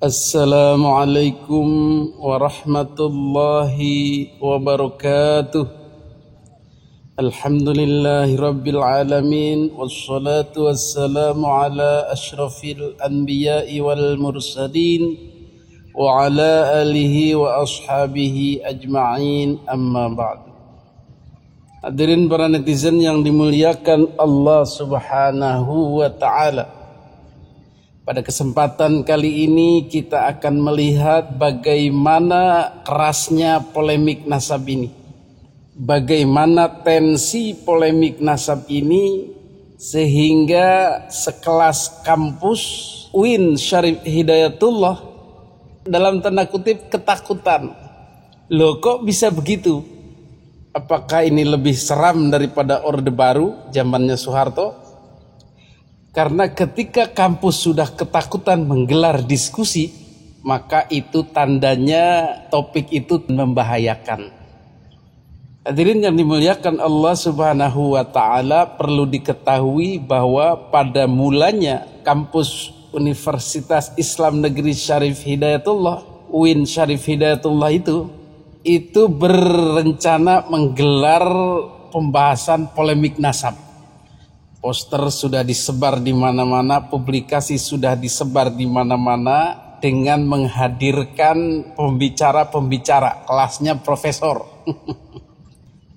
Assalamualaikum warahmatullahi wabarakatuh. Alhamdulillahi rabbil alamin. Wassalatu wassalamu ala ashrafil anbiya'i wal mursalin wa ala alihi wa ashabihi ajma'in, amma ba'du. Hadirin para netizen yang dimuliakan Allah subhanahu wa ta'ala, pada kesempatan kali ini kita akan melihat bagaimana kerasnya polemik nasab ini. Bagaimana tensi polemik nasab ini sehingga sekelas kampus UIN Syarif Hidayatullah dalam tanda kutip ketakutan. Loh, kok bisa begitu? Apakah ini lebih seram daripada Orde Baru zamannya Soeharto? Karena ketika kampus sudah ketakutan menggelar diskusi, maka itu tandanya topik itu membahayakan. Hadirin yang dimuliakan Allah subhanahu wa ta'ala, perlu diketahui bahwa pada mulanya kampus Universitas Islam Negeri Syarif Hidayatullah, UIN Syarif Hidayatullah itu berencana menggelar pembahasan polemik nasab. Poster sudah disebar di mana-mana, publikasi sudah disebar di mana-mana dengan menghadirkan pembicara-pembicara kelasnya profesor.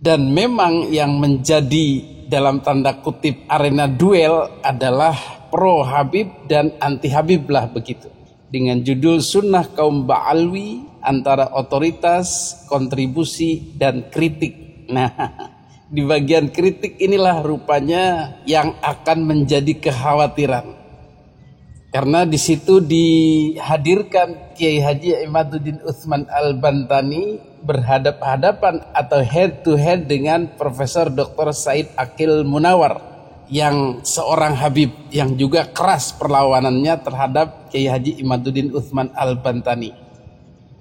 Dan memang yang menjadi dalam tanda kutip arena duel adalah pro Habib dan anti Habib lah begitu. Dengan judul Sunnah Kaum Ba'alwi, antara otoritas, kontribusi, dan kritik. Nah, di bagian kritik inilah rupanya yang akan menjadi kekhawatiran, karena di situ dihadirkan Kiai Haji Imaduddin Utsman Al-Bantani berhadap-hadapan atau head to head dengan Profesor Dr. Said Aqil Munawar, yang seorang Habib yang juga keras perlawanannya terhadap Kiai Haji Imaduddin Utsman Al-Bantani.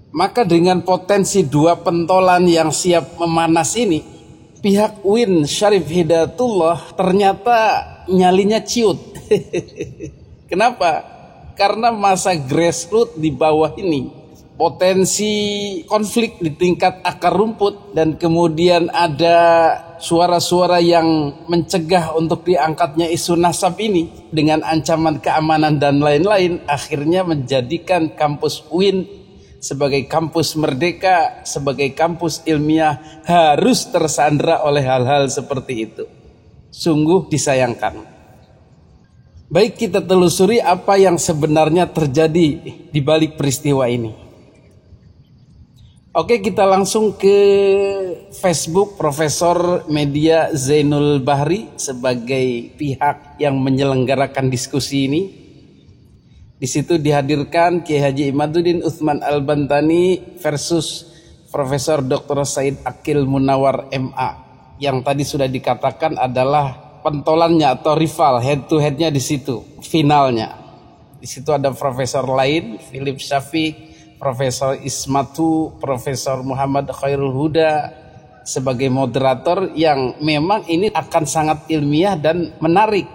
Maka dengan potensi dua pentolan yang siap memanas ini, pihak UIN Syarif Hidayatullah ternyata nyalinya ciut. Kenapa? Karena masa grassroots di bawah ini, potensi konflik di tingkat akar rumput, dan kemudian ada suara-suara yang mencegah untuk diangkatnya isu nasab ini dengan ancaman keamanan dan lain-lain, akhirnya menjadikan kampus UIN sebagai kampus merdeka, sebagai kampus ilmiah harus tersandra oleh hal-hal seperti itu. Sungguh disayangkan. Baik, kita telusuri apa yang sebenarnya terjadi di balik peristiwa ini. Oke, kita langsung ke Facebook Profesor Media Zainul Bahri sebagai pihak yang menyelenggarakan diskusi ini. Di situ dihadirkan Kiai Haji Imaduddin Utsman Al-Bantani versus Profesor Dr. Said Aqil Munawar MA, yang tadi sudah dikatakan adalah pentolannya atau rival, head to headnya di situ, finalnya. Di situ ada profesor lain, Philip Syafiq, Profesor Ismatu, Profesor Muhammad Khairul Huda sebagai moderator, yang memang ini akan sangat ilmiah dan menarik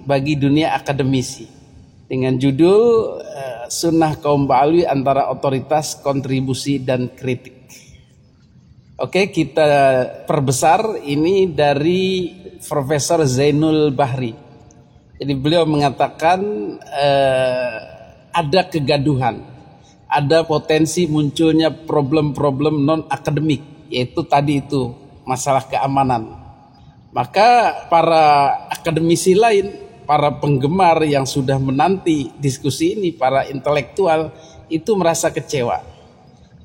bagi dunia akademisi, dengan judul Sunnah Kaum Ba'alwi, antara otoritas, kontribusi, dan kritik. Oke, kita perbesar ini dari Profesor Zainul Bahri. Jadi beliau mengatakan ada kegaduhan, ada potensi munculnya problem-problem non-akademik, yaitu tadi itu masalah keamanan. Maka para akademisi lain, para penggemar yang sudah menanti diskusi ini, para intelektual itu merasa kecewa.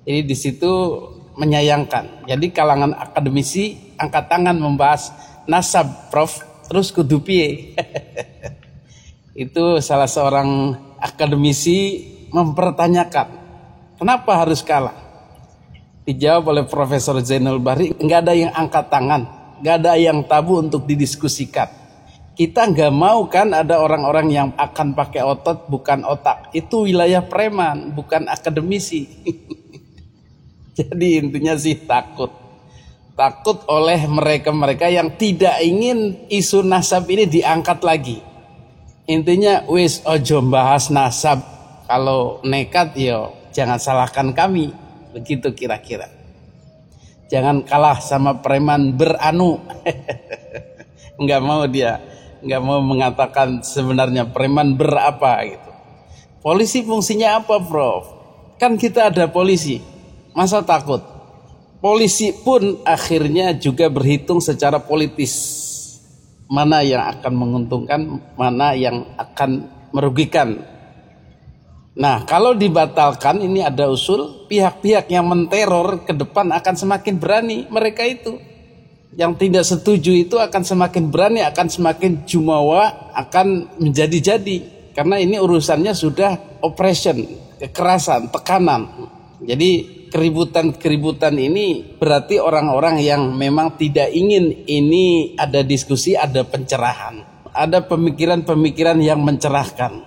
Jadi di situ menyayangkan. Jadi kalangan akademisi angkat tangan membahas nasab, Prof, terus kudu piye? Itu salah seorang akademisi mempertanyakan, kenapa harus kalah? Dijawab oleh Profesor Zainul Bahri, nggak ada yang angkat tangan, nggak ada yang tabu untuk didiskusikan. Kita nggak mau kan ada orang-orang yang akan pakai otot bukan otak. Itu wilayah preman, bukan akademisi. Jadi intinya sih takut. Takut oleh mereka-mereka yang tidak ingin isu nasab ini diangkat lagi. Intinya wis ojo bahas nasab. Kalau nekat ya jangan salahkan kami. Begitu kira-kira. Jangan kalah sama preman beranu. Enggak mau dia, enggak mau mengatakan sebenarnya preman berapa gitu. Polisi fungsinya apa, Prof? Kan kita ada polisi. Masa takut? Polisi pun akhirnya juga berhitung secara politis. Mana yang akan menguntungkan, mana yang akan merugikan. Nah, kalau dibatalkan, ini ada usul, pihak-pihak yang menteror ke depan akan semakin berani. Mereka itu yang tidak setuju itu akan semakin berani, akan semakin jumawa, akan menjadi-jadi. Karena ini urusannya sudah oppression, kekerasan, tekanan. Jadi keributan-keributan ini berarti orang-orang yang memang tidak ingin ini ada diskusi, ada pencerahan, ada pemikiran-pemikiran yang mencerahkan.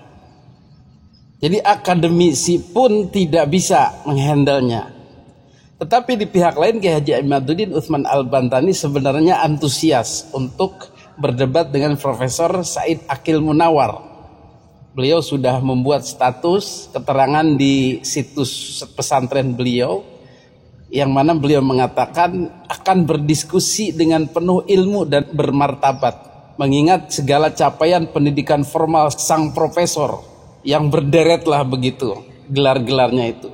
Jadi akademisi pun tidak bisa menghandlenya. Tetapi di pihak lain Kiai Haji Imaduddin Utsman Al-Bantani sebenarnya antusias untuk berdebat dengan Profesor Said Akil Munawar. Beliau sudah membuat status keterangan di situs pesantren beliau, yang mana beliau mengatakan akan berdiskusi dengan penuh ilmu dan bermartabat, mengingat segala capaian pendidikan formal sang profesor yang berderet lah begitu gelar-gelarnya itu.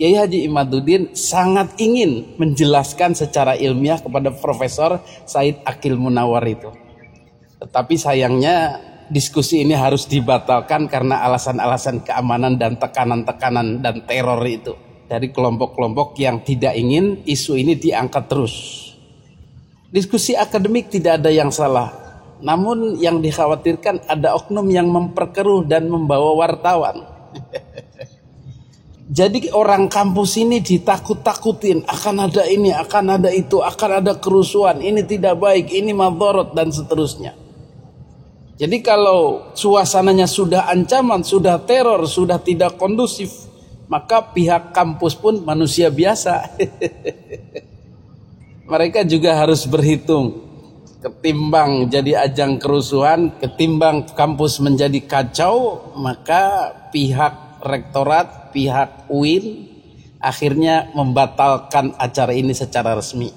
Kiai Haji Imaduddin sangat ingin menjelaskan secara ilmiah kepada Profesor Said Akil Munawar itu. Tetapi sayangnya diskusi ini harus dibatalkan karena alasan-alasan keamanan dan tekanan-tekanan dan teror itu dari kelompok-kelompok yang tidak ingin isu ini diangkat terus. Diskusi akademik tidak ada yang salah, namun yang dikhawatirkan ada oknum yang memperkeruh dan membawa wartawan. Jadi orang kampus ini ditakut-takutin, akan ada ini, akan ada itu, akan ada kerusuhan, ini tidak baik, ini madharat dan seterusnya. Jadi kalau suasananya sudah ancaman, sudah teror, sudah tidak kondusif, maka pihak kampus pun manusia biasa. Mereka juga harus berhitung. Ketimbang jadi ajang kerusuhan, ketimbang kampus menjadi kacau, maka pihak rektorat, pihak UIN akhirnya membatalkan acara ini secara resmi.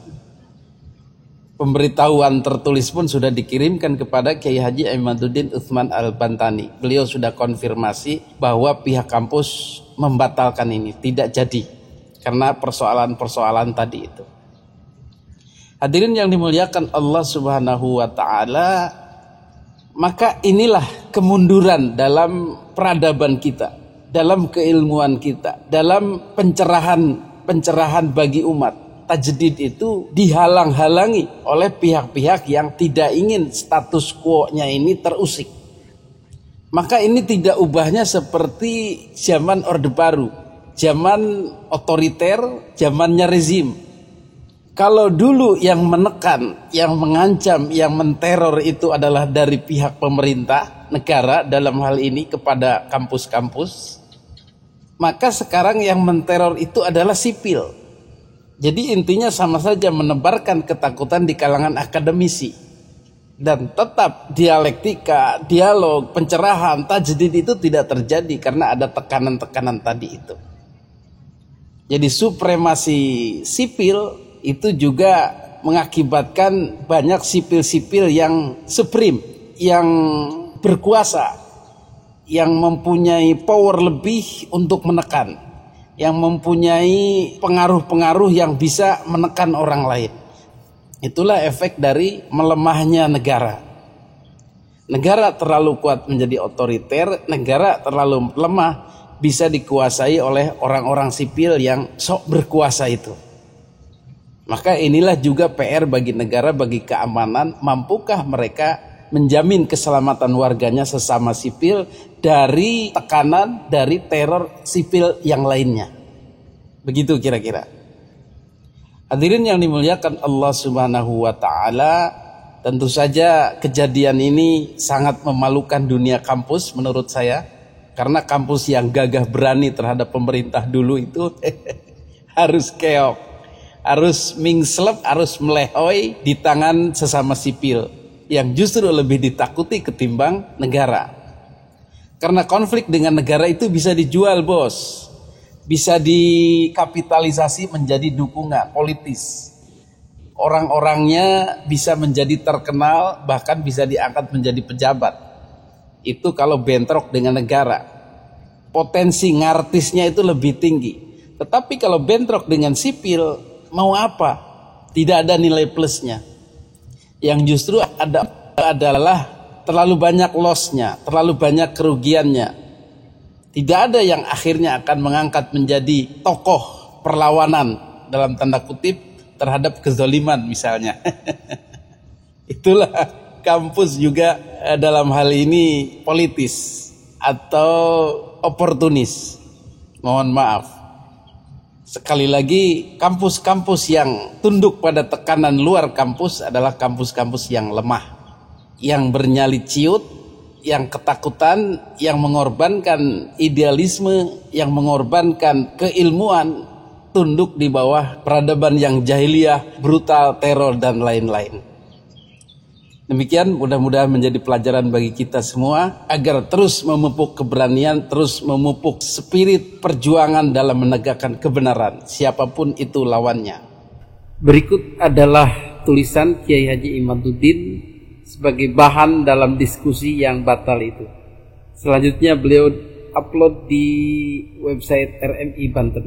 Pemberitahuan tertulis pun sudah dikirimkan kepada Kiai Haji Imaduddin Utsman Al-Bantani. Beliau sudah konfirmasi bahwa pihak kampus membatalkan ini, tidak jadi karena persoalan-persoalan tadi itu. Hadirin yang dimuliakan Allah Subhanahu wa taala, maka inilah kemunduran dalam peradaban kita, dalam keilmuan kita, dalam pencerahan bagi umat. Tajdid itu dihalang-halangi oleh pihak-pihak yang tidak ingin status quo-nya ini terusik. Maka ini tidak ubahnya seperti zaman Orde Baru, zaman otoriter, zamannya rezim. Kalau dulu yang menekan, yang mengancam, yang menteror itu adalah dari pihak pemerintah negara dalam hal ini kepada kampus-kampus, maka sekarang yang menteror itu adalah sipil. Jadi intinya sama saja menebarkan ketakutan di kalangan akademisi. Dan tetap dialektika, dialog, pencerahan, tajdid itu tidak terjadi karena ada tekanan-tekanan tadi itu. Jadi supremasi sipil itu juga mengakibatkan banyak sipil-sipil yang supreme, yang berkuasa, yang mempunyai power lebih untuk menekan, yang mempunyai pengaruh-pengaruh yang bisa menekan orang lain. Itulah efek dari melemahnya negara. Negara terlalu kuat menjadi otoriter, negara terlalu lemah bisa dikuasai oleh orang-orang sipil yang sok berkuasa itu. Maka inilah juga PR bagi negara, bagi keamanan. Mampukah mereka menjamin keselamatan warganya sesama sipil dari tekanan, dari teror sipil yang lainnya? Begitu kira-kira. Hadirin yang dimuliakan Allah Subhanahu wa taala, tentu saja kejadian ini sangat memalukan dunia kampus menurut saya. Karena kampus yang gagah berani terhadap pemerintah dulu itu harus keok, harus mingslep, harus melehoi di tangan sesama sipil yang justru lebih ditakuti ketimbang negara. Karena konflik dengan negara itu bisa dijual, bos. Bisa dikapitalisasi menjadi dukungan politis. Orang-orangnya bisa menjadi terkenal, bahkan bisa diangkat menjadi pejabat. Itu kalau bentrok dengan negara. Potensi ngartisnya itu lebih tinggi. Tetapi kalau bentrok dengan sipil, mau apa? Tidak ada nilai plusnya. Yang justru adalah terlalu banyak loss-nya, terlalu banyak kerugiannya. Tidak ada yang akhirnya akan mengangkat menjadi tokoh perlawanan dalam tanda kutip terhadap kezaliman misalnya. Itulah kampus juga dalam hal ini politis atau oportunis. Mohon maaf. Sekali lagi, kampus-kampus yang tunduk pada tekanan luar kampus adalah kampus-kampus yang lemah, yang bernyali ciut, yang ketakutan, yang mengorbankan idealisme, yang mengorbankan keilmuan, tunduk di bawah peradaban yang jahiliyah, brutal, teror, dan lain-lain. Demikian, mudah-mudahan menjadi pelajaran bagi kita semua agar terus memupuk keberanian, terus memupuk spirit perjuangan dalam menegakkan kebenaran, siapapun itu lawannya. Berikut adalah tulisan Kiai Haji Imaduddin sebagai bahan dalam diskusi yang batal itu. Selanjutnya beliau upload di website RMI Banten.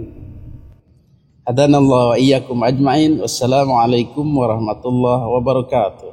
Hadanallahu wa iyyakum ajmain. Wassalamualaikum warahmatullahi wabarakatuh.